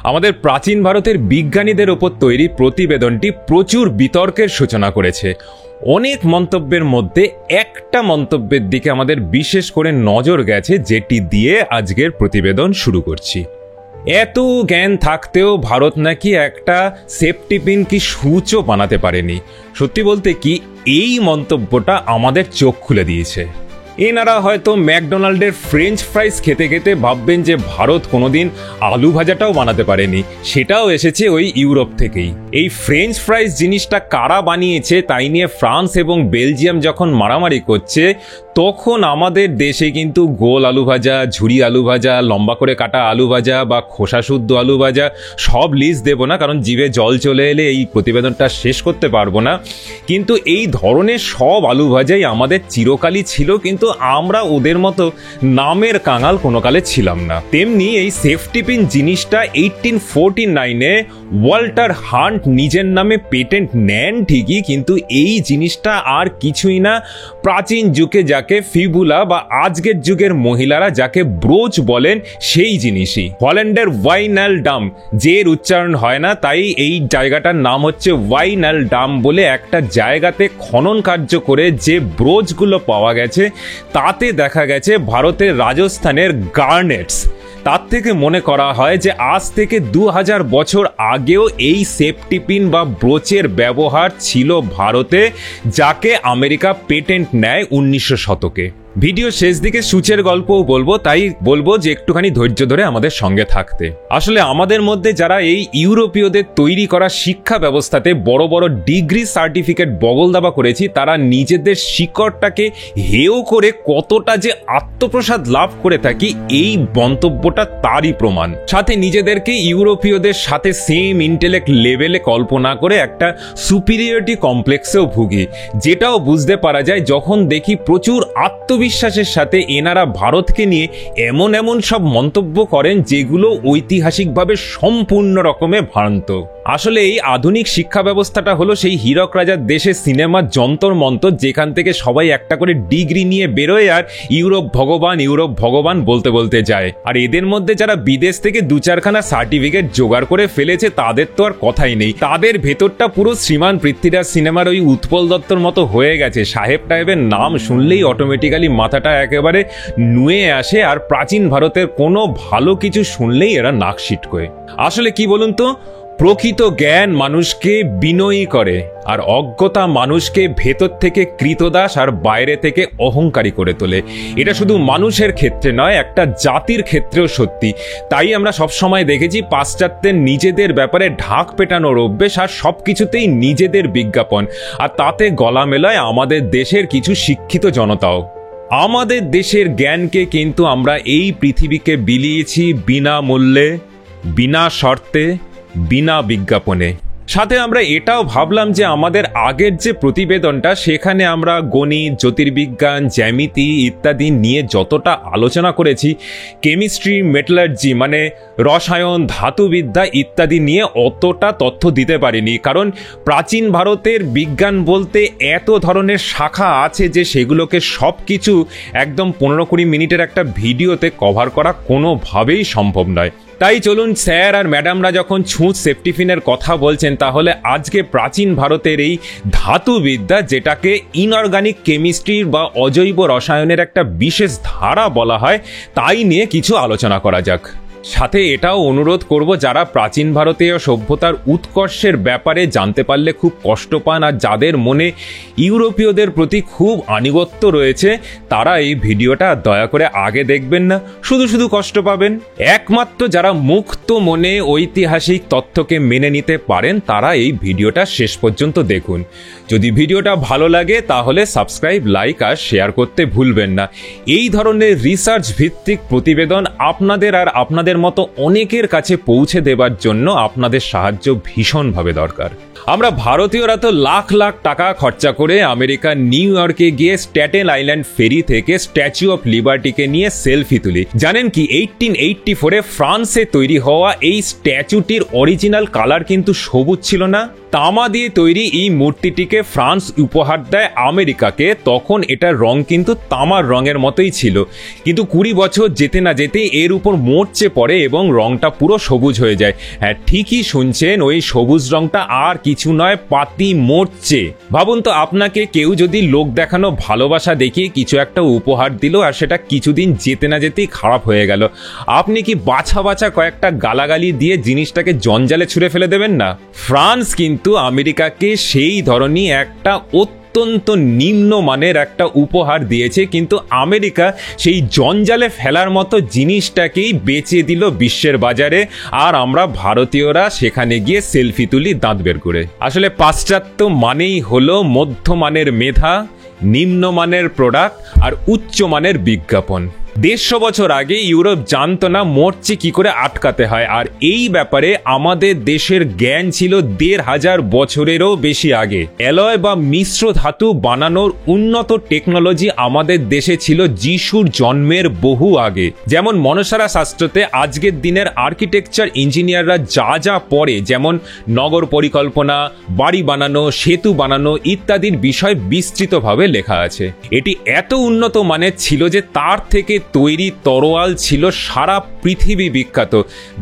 আমাদের প্রাচীন ভারতের বিজ্ঞানীদের ওপর তৈরি প্রতিবেদনটি প্রচুর বিতর্কের সূচনা করেছে। অনেক মন্তব্যের মধ্যে একটা মন্তব্যের দিকে আমাদের বিশেষ করে নজর গেছে, যেটি দিয়ে আজকের প্রতিবেদন শুরু করছি। এত জ্ঞান থাকতেও ভারত নাকি একটা সেফটি পিন কি সূচও বানাতে পারেনি। সত্যি বলতে কি, এই মন্তব্যটা আমাদের চোখ খুলে দিয়েছে। এনারা হয়তো ম্যাকডোনাল্ডের ফ্রেঞ্চ ফ্রাইস খেতে খেতে ভাববেন যে ভারত কোনোদিন আলু ভাজাটাও বানাতে পারেনি, সেটাও এসেছে ওই ইউরোপ থেকেই। এই ফ্রেঞ্চ ফ্রাইস জিনিসটা কারা বানিয়েছে তাই নিয়ে ফ্রান্স এবং বেলজিয়াম যখন মারামারি করছে, তখন আমাদের দেশে কিন্তু গোল আলু ভাজা, ঝুরি আলু ভাজা, লম্বা করে কাটা আলু ভাজা বা খোসা শুদ্ধ আলু ভাজা সব লিস্ট দেবো না, কারণ জিভে জল চলে এলে এই প্রতিবেদনটা শেষ করতে পারবো না। কিন্তু এই ধরনের সব আলু ভাজাই আমাদের চিরকালই ছিল, কিন্তু আমরা ওদের মতো নামের কাঙাল কোনো কালে ছিলাম না। তেমনি এই সেফটি পিন জিনিসটা 1849-এ ওয়াল্টার হান্ট নিজের নামে পেটেন্ট নেন ঠিকই, কিন্তু এই জিনিসটা আর কিছুই না, প্রাচীন যুগে যাকে ফিবুলা বা আজকের যুগের মহিলারা যাকে ব্রোচ বলেন সেই জিনিসই। হল্যান্ডের ওয়াইনালডাম, যের উচ্চারণ হয় না, তাই এই জায়গাটার নাম হচ্ছে ওয়াইনালডাম বলে একটা জায়গাতে খনন কার্য করে যে ব্রোচগুলো পাওয়া গেছে তাতে দেখা গেছে ভারতের রাজস্থানের গার্নেটস। তার থেকে মনে করা হয় যে আজ থেকে 2000 বছর আগেও এই সেফটি পিন বা ব্রোচের ব্যবহার ছিল ভারতে, যাকে আমেরিকা পেটেন্ট নেয় 1900 শতকে। ভিডিও শেষ দিকে সূচের গল্পও বলবো, তাই বলবো যে একটুখানি ধৈর্য ধরে আমাদের সঙ্গে থাকতে। আসলে আমাদের মধ্যে যারা এই ইউরোপীয়দের তৈরি করা শিক্ষা ব্যবস্থাতে বড় বড় ডিগ্রি সার্টিফিকেট বগলদাবা করেছি, তারা নিজেদের শিকড়টাকে হেয় করে কতটা যে আত্মপ্রসাদ লাভ করে থাকি, এই মন্তব্যটা তারই প্রমাণ। সাথে নিজেদেরকে ইউরোপীয়দের সাথে সেম ইন্টেলেক্ট লেভেলে কল্পনা করে একটা সুপিরিয়রিটি কমপ্লেক্সেও ভুগি, যেটাও বুঝতে পারা যায় যখন দেখি প্রচুর বিশ্বাসের সাথে এনারা ভারতকে নিয়ে এমন এমন সব মন্তব্য করেন যেগুলো ঐতিহাসিকভাবে সম্পূর্ণ রকমে ভ্রান্ত। আসলে এই আধুনিক শিক্ষা ব্যবস্থাটা হলো সেই হীরক রাজার দেশে সিনেমার যন্তর মন্তর, যেখান থেকে সবাই একটা করে ডিগ্রি নিয়ে বেরোয় আর ইউরোপ ভগবান বলতে বলতে যায়। আর এদের মধ্যে যারা বিদেশ থেকে 2-4খানা সার্টিফিকেট জোগাড় করে ফেলেছে তাদের তো আর কথাই নেই। তাদের ভেতরটা পুরো শ্রীমান পৃথ্বীরাজ সিনেমার ওই উৎপল দত্তর মতো হয়ে গেছে। সাহেব টাহেবের নাম শুনলেই অটোমেটিক্যালি মাথাটা একেবারে নুয়ে আসে, আর প্রাচীন ভারতের কোনো ভালো কিছু শুনলেই এরা নাক সিটকোয়। আসলে কি বলুন তো, প্রকৃত জ্ঞান মানুষকে বিনয়ী করে, আর অজ্ঞতা মানুষকে ভেতর থেকে কৃতদাস আর বাইরে থেকে অহংকারী করে তোলে। এটা শুধু মানুষের ক্ষেত্রে নয়, একটা জাতির ক্ষেত্রেও সত্যি। তাই আমরা সবসময় দেখেছি পাশ্চাত্যের নিজেদের ব্যাপারে ঢাক পেটানোর অভ্যেস, আর সবকিছুতেই নিজেদের বিজ্ঞাপন, আর তাতে গলা মেলায় আমাদের দেশের কিছু শিক্ষিত জনতাও। আমাদের দেশের জ্ঞানকে কিন্তু আমরা এই পৃথিবীকে বিলিয়েছি বিনামূল্যে, বিনা শর্তে, বিনা বিজ্ঞাপনে। সাথে আমরা এটাও ভাবলাম যে আমাদের আগের যে প্রতিবেদনটা, সেখানে আমরা গণিত, জ্যোতির্বিজ্ঞান, জ্যামিতি ইত্যাদি নিয়ে যতটা আলোচনা করেছি, কেমিস্ট্রি, মেটালার্জি মানে রসায়ন, ধাতুবিদ্যা ইত্যাদি নিয়ে অতটা তথ্য দিতে পারিনি, কারণ প্রাচীন ভারতের বিজ্ঞান বলতে এত ধরনের শাখা আছে যে সেগুলোকে সব কিছু একদম 15-20 মিনিটের একটা ভিডিওতে কভার করা কোনোভাবেই সম্ভব নয়। তাই চলুন, স্যার আর ম্যাডামরা যখন ছুঁচ সেফটি পিনের কথা বলছেন, তাহলে আজকে প্রাচীন ভারতের এই ধাতুবিদ্যা, যেটাকে ইনঅর্গানিক কেমিস্ট্রির বা অজৈব রসায়নের একটা বিশেষ ধারা বলা হয়, তাই নিয়ে কিছু আলোচনা করা যাক। সাথে এটাও অনুরোধ করব, যারা প্রাচীন ভারতীয় সভ্যতার উৎকর্ষের ব্যাপারে জানতে পারলে খুব কষ্ট পান, আর যাদের মনে ইউরোপীয়দের প্রতি খুব আনুগত্য রয়েছে, তারা এই ভিডিওটা দয়া করে আগে দেখবেন না, শুধু শুধু কষ্ট পাবেন। একমাত্র যারা মুক্ত মনে ঐতিহাসিক তথ্যকে মেনে নিতে পারেন, তারা এই ভিডিওটা শেষ পর্যন্ত দেখুন। যদি ভিডিওটা ভালো লাগে তাহলে সাবস্ক্রাইব, লাইক আর শেয়ার করতে ভুলবেন না। এই ধরনের রিসার্চ ভিত্তিক প্রতিবেদন আপনাদের আর আপনাদের মতো অনেকের কাছে পৌঁছে দেবার জন্য আপনাদের সাহায্য ভীষণভাবে দরকার। আমরা ভারতীয়রা তো লাখ লাখ টাকা খরচা করে আমেরিকার নিউ ইয়র্কে গিয়ে স্ট্যাটেন আইল্যান্ড ফেরি থেকে স্ট্যাচু অফ লিবার্টিকে নিয়ে সেলফি তুলি। জানেন কি, 1884-এ ফ্রান্সে তৈরি হওয়া এই স্ট্যাচুটির অরিজিনাল কালার কিন্তু সবুজ ছিল না, তামা দিয়ে তৈরি এই মূর্তিটিকে ফ্রান্স উপহার দেয় আমেরিকাকে। তখন এটার রং কিন্তু তামার রঙের মতোই ছিল, কিন্তু 20 বছর যেতে না যেতেই এর উপর মরচে পড়ে এবং রংটা পুরো সবুজ হয়ে যায়। হ্যাঁ, ঠিকই শুনছেন, ওই সবুজ রংটা আর কিছু নয়, পাতি মরচে। ভাবুন তো, আপনাকে কেউ যদি লোক দেখানো ভালোবাসা দেখিয়ে কিছু একটা উপহার দিল আর সেটা কিছুদিন যেতে না যেতেই খারাপ হয়ে গেল, আপনি কি বাছা বাছা কয়েকটা গালাগালি দিয়ে জিনিসটাকে জঞ্জালে ছুঁড়ে ফেলে দেবেন না? ফ্রান্স কিন্তু আমেরিকাকে সেই ধরনের একটা অত্যন্ত নিম্নমানের একটা উপহার দিয়েছে, কিন্তু আমেরিকা সেই জঞ্জালে ফেলার মতো জিনিসটাকেই বেচে দিল বিশ্বের বাজারে, আর আমরা ভারতীয়রা সেখানে গিয়ে সেলফি তুলি দাঁত বের করে। আসলে পাশ্চাত্য মানেই হলো মধ্যমানের মেধা, নিম্নমানের প্রোডাক্ট আর উচ্চমানের বিজ্ঞাপন। 150 বছর আগে ইউরোপ জানতো না মরচে কি করে আটকাতে হয়, আর এই ব্যাপারে আমাদের দেশের জ্ঞান ছিল 1500 বছরেরও বেশি আগে। অ্যালয় বা মিশ্র ধাতু বানানোর উন্নত টেকনোলজি আমাদের দেশে ছিল যিশুর জন্মের বহু আগে। যেমন মনসারা শাস্ত্রতে আজকের দিনের আর্কিটেকচার ইঞ্জিনিয়াররা যা যা পড়ে, যেমন নগর পরিকল্পনা, বাড়ি বানানো, সেতু বানানো ইত্যাদির বিষয় বিস্তৃতভাবে লেখা আছে। এটি এত উন্নত মানের ছিল যে তার থেকে তৈরি তরোয়াল ছিল সারা পৃথিবী বিখ্যাত।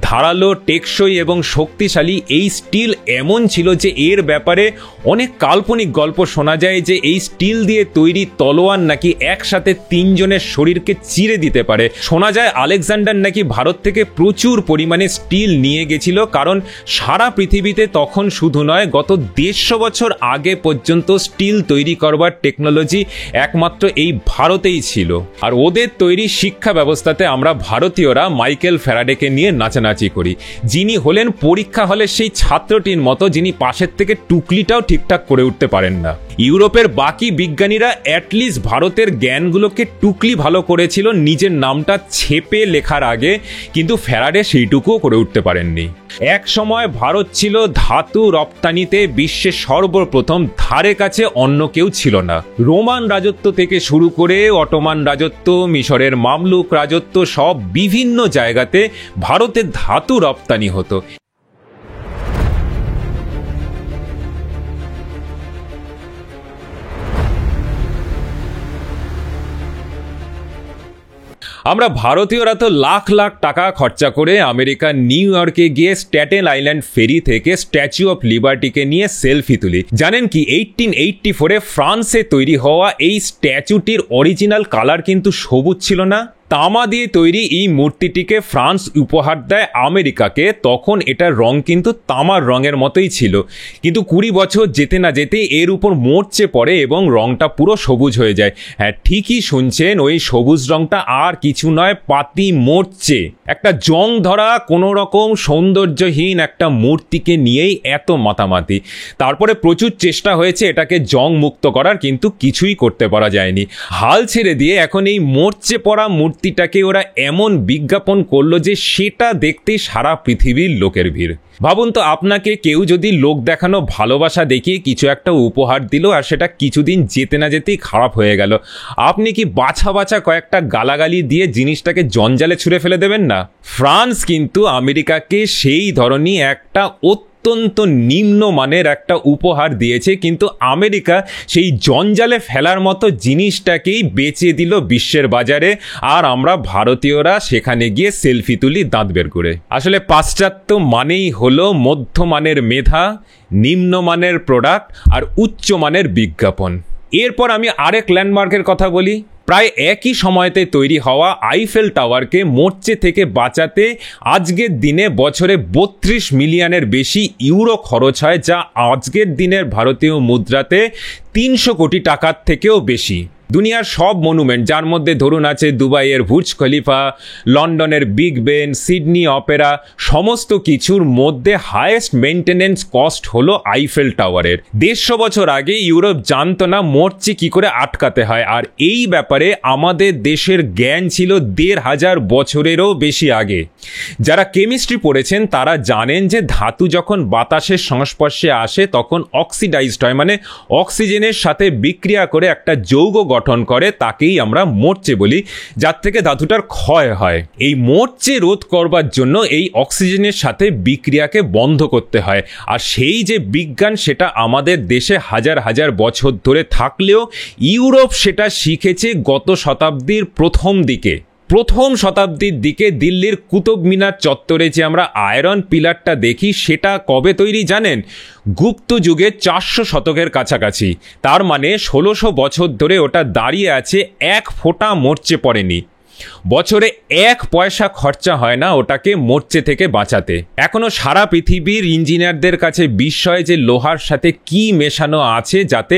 ধারালো, টেকসই এবং শক্তিশালী এই স্টিল এমন ছিল যে এর ব্যাপারে অনেক কাল্পনিক গল্প শোনা যায় যে এই স্টিল দিয়ে তৈরি তলোয়ার নাকি একসাথে 3 জনের শরীরকে চিরে দিতে পারে। শোনা যায় আলেকজান্ডার নাকি ভারত থেকে প্রচুর পরিমাণে স্টিল নিয়ে গেছিল, কারণ সারা পৃথিবীতে তখন শুধু নয়, গত 150 বছর আগে পর্যন্ত স্টিল তৈরি করবার টেকনোলজি একমাত্র এই ভারতেই ছিল। আর ওদের তৈরি শিক্ষা ব্যবস্থাতে আমরা ভারতীয়রা মাইকেল ফ্যারাডেকে নিয়ে নাচানাচি করি, যিনি হলেন পরীক্ষা হলে সেই ছাত্রটির মতো যিনি পাশের থেকে টুকলিটাও ঠিকঠাক করে উঠতে পারেন না। ইউরোপের বাকি বিজ্ঞানীরা অ্যাটলিস্ট ভারতের জ্ঞানগুলোকে টুকলি ভালো করেছিল নিজের নামটা ছেপে লেখার আগে, কিন্তু ফ্যারাডে সেইটুকুও করে উঠতে পারেননি। এক সময় ভারত ছিল ধাতু রপ্তানিতে বিশ্বের সর্বপ্রথম, ধারে কাছে অন্য কেউ ছিল না। রোমান রাজত্ব থেকে শুরু করে অটোমান রাজত্ব, মিশরের মামলুক রাজত্ব, সব বিভিন্ন জায়গাতে ভারতের ধাতু রপ্তানি হতো। আমরা ভারতীয়রা তো লাখ লাখ টাকা খরচা করে আমেরিকার নিউ ইয়র্কে গিয়ে স্ট্যাটেন আইল্যান্ড ফেরি থেকে স্ট্যাচু অফ লিবার্টিকে নিয়ে সেলফি তুলি। জানেন কি, 1884-এ ফ্রান্সে তৈরি হওয়া এই স্ট্যাচুটির অরিজিনাল কালার কিন্তু সবুজ ছিল না। তামা দিয়ে তৈরি এই মূর্তিটিকে ফ্রান্স উপহার দেয় আমেরিকাকে। তখন এটার রং কিন্তু তামার রঙের মতোই ছিল, কিন্তু 20 বছর যেতে না যেতেই এর উপর মরচে পড়ে এবং রংটা পুরো সবুজ হয়ে যায়। হ্যাঁ, ঠিকই শুনছেন, ওই সবুজ রংটা আর কিছু নয়, পাতি মরচে। একটা জং ধরা কোনো রকম সৌন্দর্যহীন একটা মূর্তিকে নিয়েই এত মাতামাতি। তারপরে প্রচুর চেষ্টা হয়েছে এটাকে জং মুক্ত করার, কিন্তু কিছুই করতে পারা যায়নি। হাল ছেড়ে দিয়ে এখন এই মরচে পড়া মূর্তিটাকে ওরা এমন বিজ্ঞাপন করলো যে সেটা দেখতেই সারা পৃথিবীর লোকের ভিড়। ভাবুন তো, আপনাকে কেউ যদি লোক দেখানো ভালোবাসা দেখিয়ে কিছু একটা উপহার দিল আর সেটা কিছুদিন যেতে না যেতেই খারাপ হয়ে গেল, আপনি কি বাছা বাছা কয়েকটা গালাগালি দিয়ে জিনিসটাকে জঞ্জালে ছুঁড়ে ফেলে দেবেন না? ফ্রান্স কিন্তু আমেরিকাকে সেই ধরনের একটা অত্যন্ত নিম্নমানের একটা উপহার দিয়েছে, কিন্তু আমেরিকা সেই জঞ্জালে ফেলার মতো জিনিসটাকেই বেচে দিল বিশ্বের বাজারে, আর আমরা ভারতীয়রা সেখানে গিয়ে সেলফি তুলি দাঁত বের করে। আসলে পাশ্চাত্য মানেই হলো মধ্যমানের মেধা, নিম্নমানের প্রোডাক্ট আর উচ্চমানের বিজ্ঞাপন। এরপর আমি আরেক ল্যান্ডমার্কের কথা বলি। প্রায় একই সময়তে তৈরি হওয়া আইফেল টাওয়ারকে মরচে থেকে বাঁচাতে আজকের দিনে বছরে 32 মিলিয়নের বেশি ইউরো খরচ হয়, যা আজকের দিনের ভারতীয় মুদ্রাতে 300 কোটি টাকার থেকেও বেশি। দুনিয়ার সব মনুমেন্ট, যার মধ্যে ধরুন আছে দুবাইয়ের বুর্জ খলিফা, লন্ডনের বিগ বেন, সিডনি অপেরা, সমস্ত কিছুর মধ্যে হাইয়েস্ট মেইনটেনেন্স কস্ট হলো আইফেল টাওয়ারের। 150 বছর আগে ইউরোপ জানতো না মরচে কি করে আটকাতে হয়, আর এই ব্যাপারে আমাদের দেশের জ্ঞান ছিল 1500 বছরেরও বেশি আগে। যারা কেমিস্ট্রি পড়েছেন তারা জানেন যে ধাতু যখন বাতাসের সংস্পর্শে আসে তখন অক্সিডাইজড হয়, মানে অক্সিজেনের সাথে বিক্রিয়া করে একটা যৌগ গঠন করে, তাকেই আমরা মরচে বলি, যার থেকে ধাতুটার ক্ষয় হয়। এই মরচে রোধ করবার জন্য এই অক্সিজেনের সাথে বিক্রিয়াকে বন্ধ করতে হয়। আর সেই যে বিজ্ঞান সেটা আমাদের দেশে হাজার হাজার বছর ধরে থাকলেও ইউরোপ সেটা শিখেছে গত শতাব্দীর প্রথম শতাব্দীর দিকে দিল্লির কুতুব মিনার চত্বরে যে আমরা আয়রন পিলারটা দেখি সেটা কবে তৈরি জানেন? গুপ্ত যুগে 400 শতকের কাছাকাছি। তার মানে 1600 বছর ধরে ওটা দাঁড়িয়ে আছে, এক ফোঁটা মরচে পড়েনি। বছরে 1 পয়সা খরচা হয় না ওটাকে মরচে থেকে বাঁচাতে। এখনো সারা পৃথিবীর ইঞ্জিনিয়ারদের কাছে বিস্ময় যে লোহার সাথে কি মেশানো আছে যাতে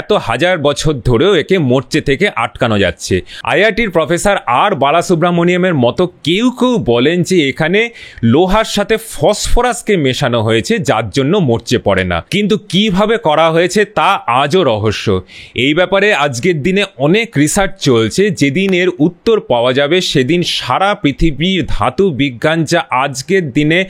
এত হাজার বছর ধরেও একে মরচে থেকে আটকানো যাচ্ছে। আইআইটির প্রফেসর আর বালাসুব্রামণিয়ামের মতো কেউ বলেন যে এখানে লোহার সাথে ফসফরাসকে মেশানো হয়েছে যার জন্য মরচে পড়ে না, কিন্তু কিভাবে করা হয়েছে তা আজও রহস্য। এই ব্যাপারে আজকের দিনে অনেক রিসার্চ চলছে, যেদিন এর উত্তর পাওয়া যাবে সেদিন সারা পৃথিবীর ধাতু বিজ্ঞান যা আজকের দিনে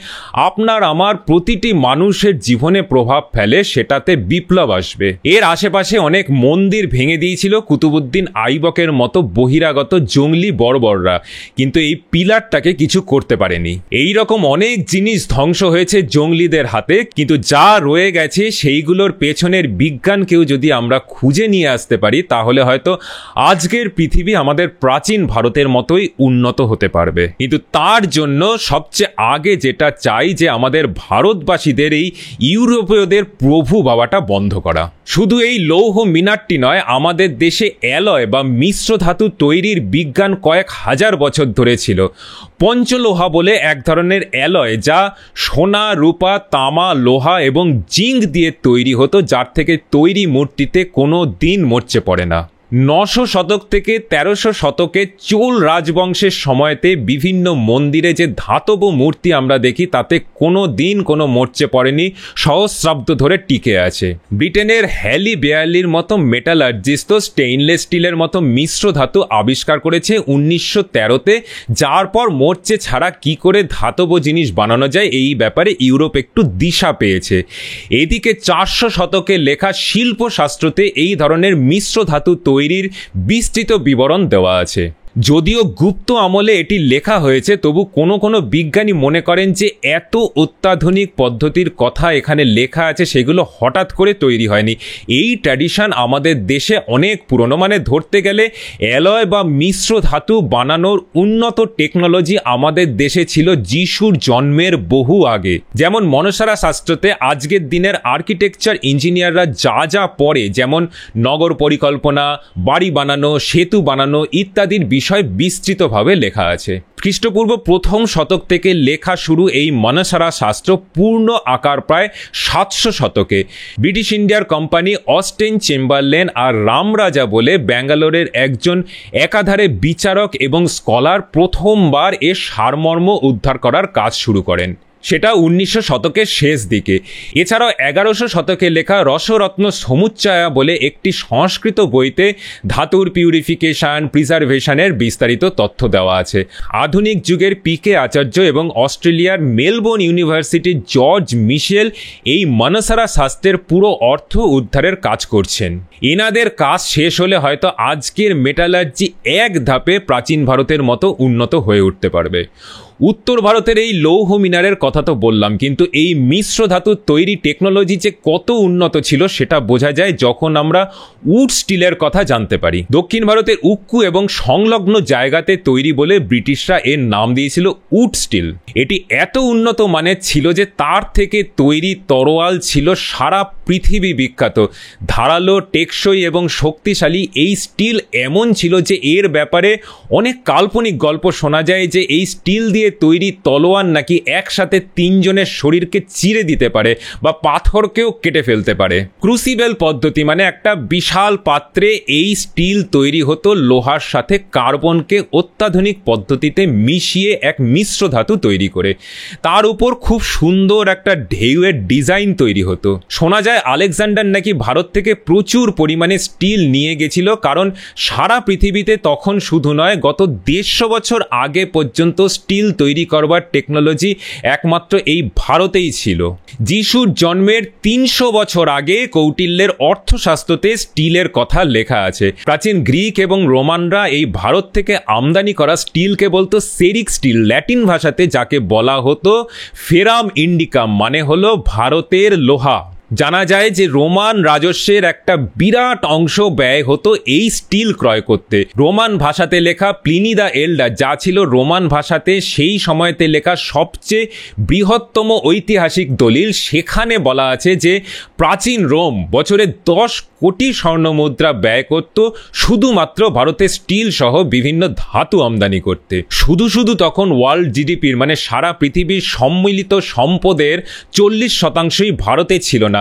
আপনার আমার প্রতিটি মানুষের জীবনে প্রভাব ফেলে সেটাতে বিপ্লব আসবে। এর আশেপাশে অনেক মন্দির ভেঙে দিয়েছিল কুতুবুদ্দিন আইবকের মতো বহিরাগত জঙ্গলি বর্বররা, কিন্তু এই পিলারটাকে কিছু করতে পারেনি। এই রকম অনেক জিনিস ধ্বংস হয়েছে জঙ্গলিদের হাতে, কিন্তু যা রয়ে গেছে সেইগুলোর পেছনের বিজ্ঞানকেও যদি আমরা খুঁজে নিয়ে আসতে পারি তাহলে হয়তো আজকের পৃথিবী আমাদের প্রাচীন ভারতের মতোই উন্নত হতে পারবে। কিন্তু তার জন্য সবচেয়ে আগে যেটা চাই যে আমাদের ভারতবাসীদের এই ইউরোপীয়দের প্রভু ভাবাটা বন্ধ করা। শুধু এই লৌহ মিনারটি নয়, আমাদের দেশে অ্যালয় বা মিশ্র ধাতু তৈরির বিজ্ঞান কয়েক হাজার বছর ধরে ছিল। পঞ্চলোহা বলে এক ধরনের অ্যালয় যা সোনা, রূপা, তামা, লোহা এবং জিঙ্ক দিয়ে তৈরি হতো, যার থেকে তৈরি মূর্তিতে কোনো দিন মরচে পড়ে না। 900 শতক থেকে 1300 শতকে চোল রাজবংশের সময়তে বিভিন্ন মন্দিরে যে ধাতব মূর্তি আমরা দেখি তাতে কোনো দিন কোনো মরচে পড়েনি, সহস্রাব্দ ধরে টিকে আছে। ব্রিটেনের হ্যালি বেয়ারলির মতো মেটালার্জিস্ট তো স্টেইনলেস স্টিলের মতো মিশ্র ধাতু আবিষ্কার করেছে 1913-তে, যার পর মরচে ছাড়া কি করে ধাতব জিনিস বানানো যায় এই ব্যাপারে ইউরোপ একটু দিশা পেয়েছে। এদিকে 400 শতকে লেখা শিল্পশাস্ত্রতে এই ধরনের মিশ্র ধাতু তৈরির বিস্তৃত বিবরণ দেওয়া আছে। যদিও গুপ্ত আমলে এটি লেখা হয়েছে, তবু কোনো বিজ্ঞানী মনে করেন যে এত অত্যাধুনিক পদ্ধতির কথা এখানে লেখা আছে সেগুলো হঠাৎ করে তৈরি হয়নি। এই ট্র্যাডিশন আমাদের দেশে অনেক পুরনো, মানে ধরতে গেলে অ্যালয় বা মিশ্র ধাতু বানানোর উন্নত টেকনোলজি আমাদের দেশে ছিল যিশুর জন্মের বহু আগে। যেমন মনসারা শাস্ত্রতে আজকের দিনের আর্কিটেকচার ইঞ্জিনিয়াররা যা পড়ে, যেমন নগর পরিকল্পনা, বাড়ি বানানো, সেতু বানানো ইত্যাদির বিষয় বিস্তৃতভাবে লেখা আছে। খ্রিস্টপূর্ব 1ম শতক থেকে লেখা শুরু এই মনসারা শাস্ত্র পূর্ণ আকার প্রায় 700 শতকে। ব্রিটিশ ইন্ডিয়ার কোম্পানি অস্টেন চেম্বারলেন আর রামরাজা বলে ব্যাঙ্গালোরের একজন একাধারে বিচারক এবং স্কলার প্রথমবার এর সারমর্ম উদ্ধার করার কাজ শুরু করেন। সেটা 1900 শতকের শেষ দিকে। এছাড়াও 1100 শতকে লেখা রসরত্ন সমুচ্চয়া বলে একটি সংস্কৃত বইতে ধাতুর পিউরিফিকেশন, প্রিজার্ভেশনের বিস্তারিত তথ্য দেওয়া আছে। আধুনিক যুগের পিকে আচার্য এবং অস্ট্রেলিয়ার মেলবোর্ন ইউনিভার্সিটির জর্জ মিশেল এই মনসারা শাস্ত্রের পুরো অর্থ উদ্ধারের কাজ করছেন। এনাদের কাজ শেষ হলে হয়তো আজকের মেটালার্জি এক ধাপে প্রাচীন ভারতের মতো উন্নত হয়ে উঠতে পারবে। উত্তর ভারতের এই লৌহ মিনারের কথা তো বললাম, কিন্তু এই মিশ্র ধাতুর তৈরি টেকনোলজি যে কত উন্নত ছিল সেটা বোঝা যায় যখন আমরা উড স্টিলের কথা জানতে পারি। দক্ষিণ ভারতের উক্কু এবং সংলগ্ন জায়গাতে তৈরি বলে ব্রিটিশরা এর নাম দিয়েছিল উড স্টিল। এটি এত উন্নত মানের ছিল যে তার থেকে তৈরি তরোয়াল ছিল সারা পৃথিবী বিখ্যাত। ধারালো, টেকসই এবং শক্তিশালী এই স্টিল এমন ছিল যে এর ব্যাপারে অনেক কাল্পনিক গল্প শোনা যায় যে এই স্টিল দিয়ে তৈরি তলোয়ার নাকি একসাথে 3 জনের শরীরকে চিরে দিতে পারে বা পাথরকেও কেটে ফেলতে পারে। ক্রুসিবেল পদ্ধতি মানে একটা বিশাল পাত্রে এই স্টিল তৈরি হতো লোহার সাথে কার্বনকে অত্যাধুনিক পদ্ধতিতে মিশিয়ে এক মিশ্র ধাতু তৈরি করে। তার উপর খুব সুন্দর একটা ঢেউয়ের ডিজাইন তৈরি হতো। শোনা যায় আলেকজান্ডার নাকি ভারত থেকে প্রচুর পরিমাণে স্টিল নিয়ে গেছিল, কারণ সারা পৃথিবীতে তখন শুধু নয় গত 150 বছর আগে পর্যন্ত স্টিল তৈরি করবার টেকনোলজি একমাত্র এই ভারতেই ছিল। যিশুর জন্মের 300 বছর আগে কৌটিল্যের অর্থশাস্ত্রতে স্টিলের কথা লেখা আছে। প্রাচীন গ্রিক এবং রোমানরা এই ভারত থেকে আমদানি করা স্টিলকে বলতো সেরিক স্টিল, ল্যাটিন ভাষাতে যাকে বলা হতো ফেরাম ইন্ডিকাম, মানে হলো ভারতের লোহা। জানা যায় যে রোমান রাজস্বের একটা বিরাট অংশ ব্যয় হতো এই স্টিল ক্রয় করতে। রোমান ভাষাতে লেখা প্লিনি দ্য এল্ডার, যা ছিল রোমান ভাষাতে সেই সময়তে লেখা সবচেয়ে বৃহত্তম ঐতিহাসিক দলিল, সেখানে বলা আছে যে প্রাচীন রোম বছরে 10 কোটি স্বর্ণমুদ্রা ব্যয় করত শুধুমাত্র ভারতের স্টিল সহ বিভিন্ন ধাতু আমদানি করতে। শুধু তখন ওয়ার্ল্ড জিডিপির মানে সারা পৃথিবীর সম্মিলিত সম্পদের 40% ভারতে ছিল না।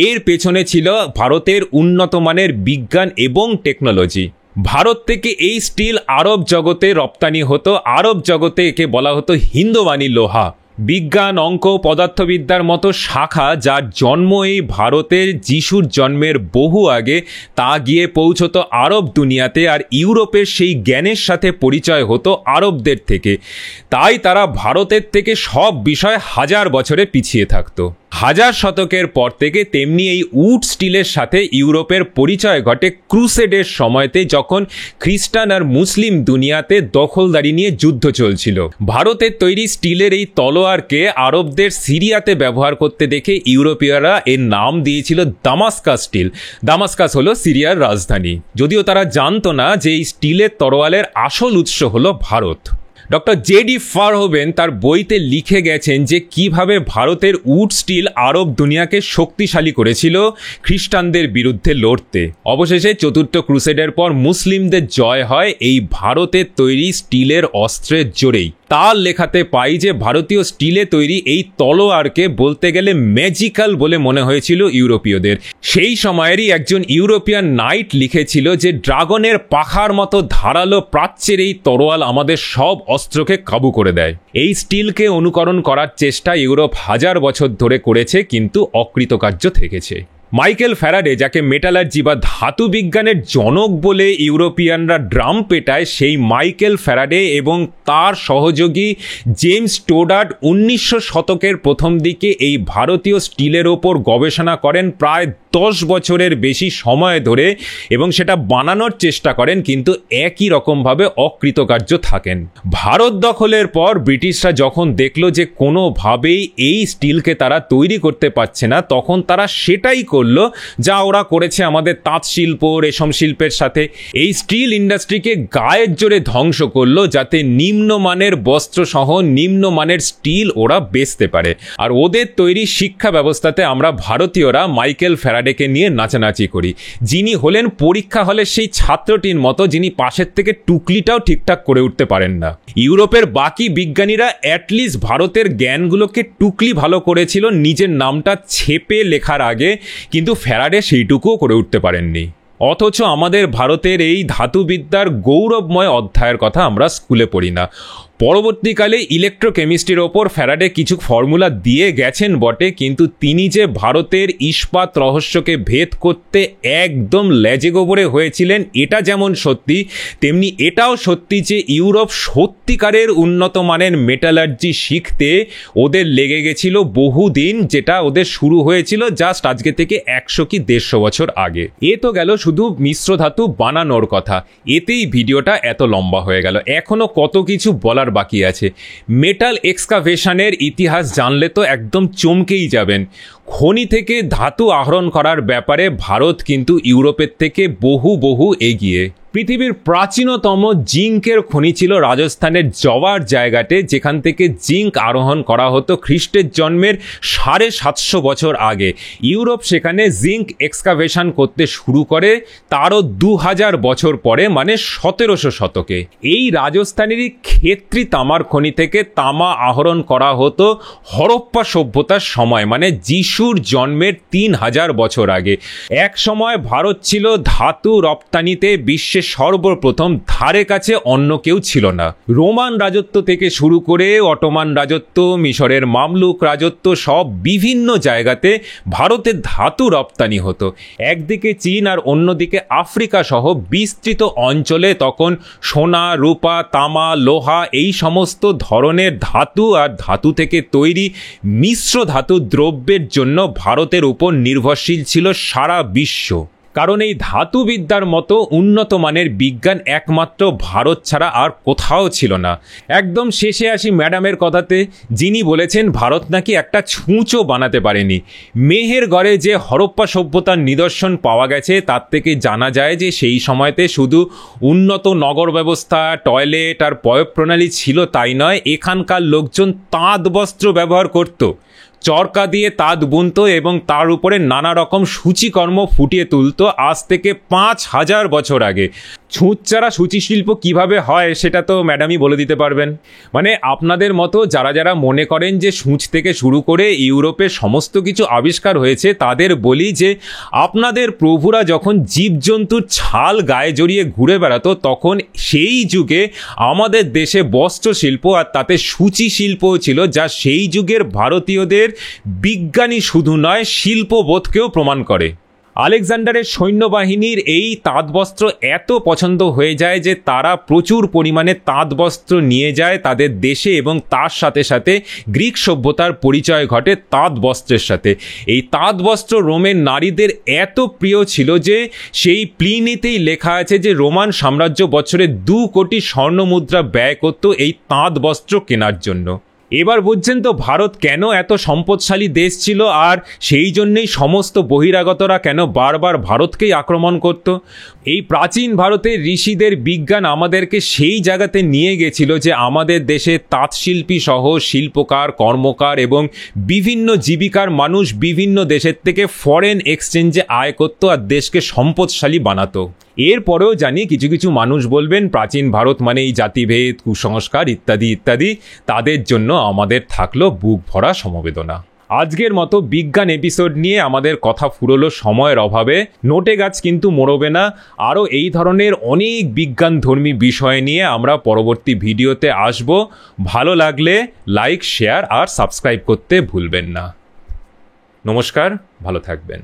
এর পেছনে ছিল ভারতের উন্নত মানের বিজ্ঞান এবং টেকনোলজি। ভারত থেকে এই স্টিল আরব জগতে রপ্তানি হতো। আরব জগতে একে বলা হতো হিন্দোবানি লোহা। বিজ্ঞান, অঙ্ক, পদার্থবিদ্যার মতো শাখা যার জন্ম এই ভারতের যিশুর জন্মের বহু আগে, তা গিয়ে পৌঁছতো আরব দুনিয়াতে, আর ইউরোপের সেই জ্ঞানের সাথে পরিচয় হতো আরবদের থেকে। তাই তারা ভারতের থেকে সব বিষয় 1000 বছরে পিছিয়ে থাকতো। 1000 শতকের পর থেকে তেমনি এই উড স্টিলের সাথে ইউরোপের পরিচয় ঘটে ক্রুসেডের সময়তে, যখন খ্রিস্টান আর মুসলিম দুনিয়াতে দখলদারি নিয়ে যুদ্ধ চলছিল। ভারতের তৈরি স্টিলের এই তলোয়ারকে আরবদের সিরিয়াতে ব্যবহার করতে দেখে ইউরোপীয়রা এর নাম দিয়েছিল দামাস্কাস স্টিল। দামাস্কাস হলো সিরিয়ার রাজধানী, যদিও তারা জানতো না যে এই স্টিলের তরোয়ালের আসল উৎস হলো ভারত। ডক্টর জেডি ফারহোভেন তার বইতে লিখে গেছেন যে কিভাবে ভারতের উড স্টিল আরব দুনিয়াকে শক্তিশালী করেছিল খ্রিস্টানদের বিরুদ্ধে লড়তে। অবশেষে চতুর্থ ক্রুসেডের পর মুসলিমদের জয় হয় এই ভারতের তৈরি স্টিলের অস্ত্রের জোরেই। তার লেখাতে পাই যে ভারতীয় স্টিলে তৈরি এই তলোয়ারকে বলতে গেলে ম্যাজিক্যাল বলে মনে হয়েছিল ইউরোপীয়দের। সেই সময়েরই একজন ইউরোপিয়ান নাইট লিখেছিল যে ড্রাগনের পাখার মতো ধারালো প্রাচ্যের এই তরোয়াল আমাদের সব অস্ত্রকে কাবু করে দেয়। এই স্টিলকে অনুকরণ করার চেষ্টা ইউরোপ 1000 বছর ধরে করেছে, কিন্তু অকৃতকার্য থেকেছে। মাইকেল ফ্যারাডে, যাকে মেটালার্জি বা ধাতু বিজ্ঞানের জনক বলে ইউরোপিয়ানরা ড্রাম পেটায়, সেই মাইকেল ফ্যারাডে এবং তার সহযোগী জেমস স্টোডার্ট 1900 শতকের প্রথম দিকে এই ভারতীয় স্টিলের ওপর গবেষণা করেন প্রায় 10 বছরের বেশি সময় ধরে, এবং সেটা বানানোর চেষ্টা করেন, কিন্তু একই রকমভাবে অকৃতকার্য থাকেন। ভারত দখলের পর ব্রিটিশরা যখন দেখলো যে কোনোভাবেই এই স্টিলকে তারা তৈরি করতে পারছে না, তখন তারা সেটাই করলো যা ওরা করেছে আমাদের তাঁত শিল্প, রেশম শিল্পের সাথে। এই স্টিল ইন্ডাস্ট্রিকে গায়ের জোরে ধ্বংস করলো, যাতে নিম্নমানের বস্ত্র সহ নিম্নমানের স্টিল ওরা বেচতে পারে। আর ওদের তৈরি শিক্ষা ব্যবস্থাতে আমরা ভারতীয়রা মাইকেল ফ্যারাডেকে নিয়ে নাচানাচি করি, যিনি হলেন পরীক্ষা হলে সেই ছাত্রটির মতো যিনি পাশের থেকে টুকলিটাও ঠিকঠাক করে উঠতে পারেন না। ইউরোপের বাকি বিজ্ঞানীরা অ্যাটলিস্ট ভারতের জ্ঞানগুলোকে টুকলি ভালো করেছিল নিজের নামটা ছেপে লেখার আগে, কিন্তু ফ্যারাডে সেইটুকুও করে উঠতে পারেননি। অথচ আমাদের ভারতের এই ধাতুবিদ্যার গৌরবময় অধ্যায়ের কথা আমরা স্কুলে পড়ি না। পরবর্তীকালে ইলেকট্রোকেমিস্ট্রির ওপর ফ্যারাডে কিছু ফর্মুলা দিয়ে গেছেন বটে, কিন্তু তিনি যে ভারতের ইস্পাত রহস্যকে ভেদ করতে একদম লেজেগোবরে হয়েছিলেন এটা যেমন সত্যি, তেমনি এটাও সত্যি যে ইউরোপ সত্যিকারের উন্নত মানের মেটালার্জি শিখতে ওদের লেগে গেছিল বহুদিন, যেটা ওদের শুরু হয়েছিল জাস্ট আজকে থেকে 100 কি 150 বছর আগে। এ তো গেল শুধু মিশ্র ধাতু বানানোর কথা, এতেই ভিডিওটা এত লম্বা হয়ে গেল। এখনো কত কিছু বলার বাকি আছে। মেটাল এক্সকাভেশনের ইতিহাস জানলে তো একদম চমকেই যাবেন। খনি থেকে ধাতু আহরণ করার ব্যাপারে ভারত কিন্তু ইউরোপের থেকে বহু এগিয়ে। পৃথিবীর প্রাচীনতম জিঙ্কের খনি ছিল রাজস্থানের জওয়ার জায়গাতে, যেখান থেকে জিঙ্ক আরোহণ করা হতো খ্রিস্টের জন্মের 750 বছর আগে। ইউরোপ সেখানে জিঙ্ক এক্সকাভেশন করতে শুরু করে তারও 2000 বছর পরে, মানে 1700 শতকে। এই রাজস্থানেরই ক্ষেত্রী তামার খনি থেকে তামা আহরণ করা হতো হরপ্পা সভ্যতার সময়, মানে যিশুর জন্মের 3000 বছর আগে। এক সময় ভারত ছিল ধাতু রপ্তানিতে বিশ্বের বিশ্বে সর্বপ্রথম ধারে কাছে অন্য কেউ ছিল না। রোমান রাজত্ব থেকে শুরু করে অটোমান রাজত্ব, মিশরের মামলুক রাজত্ব, সব বিভিন্ন জায়গাতে ভারতের ধাতু রপ্তানি হতো। একদিকে চীন আর অন্যদিকে আফ্রিকা সহ বিস্তৃত অঞ্চলে তখন সোনা, রূপা, তামা, লোহা এই সমস্ত ধরনের ধাতু আর ধাতু থেকে তৈরি মিশ্র ধাতু দ্রব্যের জন্য ভারতের উপর নির্ভরশীল ছিল সারা বিশ্ব। কারণ এই ধাতুবিদ্যার মতো উন্নত মানের বিজ্ঞান একমাত্র ভারত ছাড়া আর কোথাও ছিল না। একদম শেষে আসি ম্যাডামের কথাতে, যিনি বলেছেন ভারত নাকি একটা ছুঁচো বানাতে পারেনি। মেহেরগড়ে যে হরপ্পা সভ্যতার নিদর্শন পাওয়া গেছে তার থেকে জানা যায় যে সেই সময়তে শুধু উন্নত নগর ব্যবস্থা, টয়লেট আর পয়ঃপ্রণালী ছিল তাই নয়, এখানকার লোকজন তাঁত বস্ত্র ব্যবহার করত, চরকা দিয়ে তাঁত বুনত এবং তার উপরে নানা রকম সূচিকর্ম ফুটিয়ে তুলত আজ থেকে 5000 বছর আগে। ছুঁচ ছাড়া সূচিশিল্প কীভাবে হয় সেটা তো ম্যাডামই বলে দিতে পারবেন। মানে আপনাদের মতো যারা যারা মনে করেন যে সূঁচ থেকে শুরু করে ইউরোপে সমস্ত কিছু আবিষ্কার হয়েছে, তাদের বলি যে আপনাদের প্রভুরা যখন জীবজন্তুর ছাল গায়ে জড়িয়ে ঘুরে বেড়াতো তখন সেই যুগে আমাদের দেশে বস্ত্রশিল্প আর তাতে সূচি শিল্পও ছিল, যা সেই যুগের ভারতীয়দের বিজ্ঞানী শুধু নয় শিল্পবোধকেও প্রমাণ করে। আলেকজান্ডারের সৈন্যবাহিনীর এই তাঁতবস্ত্র এত পছন্দ হয়ে যায় যে তারা প্রচুর পরিমাণে তাঁতবস্ত্র নিয়ে যায় তাদের দেশে এবং তার সাথে সাথে গ্রিক সভ্যতার পরিচয় ঘটে তাঁতবস্ত্রের সাথে। এই তাঁতবস্ত্র রোমের নারীদের এত প্রিয় ছিল যে সেই প্লিনিতেই লেখা আছে যে রোমান সাম্রাজ্য বছরে 2 কোটি স্বর্ণমুদ্রা ব্যয় করত এই তাঁতবস্ত্র কেনার জন্য। এবার বুঝছেন তো ভারত কেন এত সম্পদশালী দেশ ছিল আর সেই জন্যেই সমস্ত বহিরাগতরা কেন বারবার ভারতকেই আক্রমণ করত। এই প্রাচীন ভারতের ঋষিদের বিজ্ঞান আমাদেরকে সেই জায়গাতে নিয়ে গেছিল যে আমাদের দেশে তাঁতশিল্পী সহ শিল্পকার, কর্মকার এবং বিভিন্ন জীবিকার মানুষ বিভিন্ন দেশের থেকে ফরেন এক্সচেঞ্জে আয় করত আর দেশকে সম্পদশালী বানাতো। এরপরেও জানি কিছু কিছু মানুষ বলবেন প্রাচীন ভারত মানেই জাতিভেদ, কুসংস্কার ইত্যাদি ইত্যাদি। তাদের জন্য আমাদের থাকলো বুক ভরা সমবেদনা। আজকের মতো বিজ্ঞান এপিসোড নিয়ে আমাদের কথা ফুরোলো সময়ের অভাবে। নোটে গাছ কিন্তু মরবে না, আরও এই ধরনের অনেক বিজ্ঞানধর্মী বিষয় নিয়ে আমরা পরবর্তী ভিডিওতে আসব। ভালো লাগলে লাইক, শেয়ার আর সাবস্ক্রাইব করতে ভুলবেন না। নমস্কার, ভালো থাকবেন।